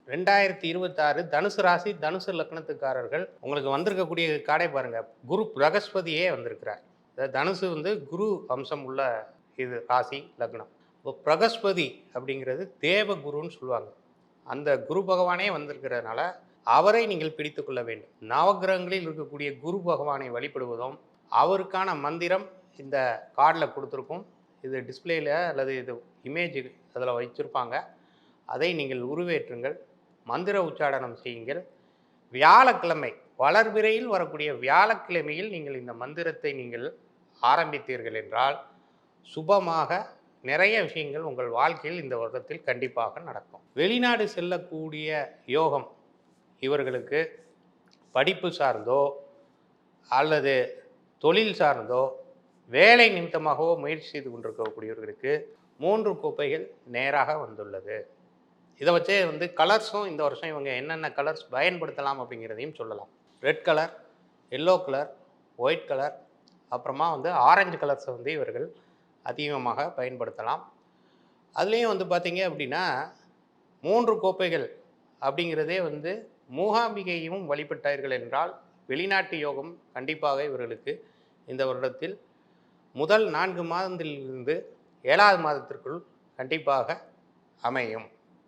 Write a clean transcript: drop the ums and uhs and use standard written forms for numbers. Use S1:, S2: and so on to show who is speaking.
S1: 2026 தனுசு ராசி, தனுசு லக்னத்துக்காரர்கள் உங்களுக்கு வந்திருக்கக்கூடிய காடை பாருங்க. குரு பிரகஸ்பதியே வந்திருக்கிறார். தனுசு வந்து குரு அம்சம் உள்ள இது ராசி லக்னம். இப்போ பிரகஸ்பதி அப்படிங்கிறது தேவ குருன்னு சொல்லுவாங்க. அந்த குரு பகவானே வந்திருக்கிறதுனால அவரை நீங்கள் பிடித்து கொள்ள வேண்டும். நவகிரகங்களில் இருக்கக்கூடிய குரு பகவானை வழிபடுவதும், அவருக்கான மந்திரம் இந்த கார்டில் கொடுத்துருக்கும். இது டிஸ்பிளேல அல்லது இது இமேஜ் அதில் வச்சிருப்பாங்க. அதை நீங்கள் உருவேற்றுங்கள், மந்திர உச்சாடனம் செய்யுங்கள். வியாழக்கிழமை வளர்பிறையில் வரக்கூடிய வியாழக்கிழமையில் நீங்கள் இந்த மந்திரத்தை நீங்கள் ஆரம்பித்தீர்கள் என்றால் சுபமாக நிறைய விஷயங்கள் உங்கள் வாழ்க்கையில் இந்த வருடத்தில் கண்டிப்பாக நடக்கும். வெளிநாடு செல்லக்கூடிய யோகம் இவர்களுக்கு படிப்பு சார்ந்தோ அல்லது தொழில் சார்ந்தோ வேலை நிமித்தமாகவோ முயற்சி செய்து கொண்டிருக்கக்கூடியவர்களுக்கு 3 கோப்பைகள் நேராக வந்துள்ளது. இதை வச்சே வந்து கலர்ஸும் இந்த வருஷம் இவங்க என்னென்ன கலர்ஸ் பயன்படுத்தலாம் அப்படிங்கிறதையும் சொல்லலாம். Red colour, yellow colour, white colour, அப்புறமா வந்து ஆரஞ்சு கலர்ஸை வந்து இவர்கள் அதிகமாக பயன்படுத்தலாம். அதுலேயும் வந்து பார்த்திங்க அப்படின்னா 3 கோப்பைகள் அப்படிங்கிறதே வந்து மூகாம்பிகையும் வழிபட்டார்கள் என்றால் வெளிநாட்டு யோகம் கண்டிப்பாக இவர்களுக்கு இந்த வருடத்தில் முதல் 4 மாதத்திலிருந்து 7வது மாதத்திற்குள் கண்டிப்பாக அமையும்.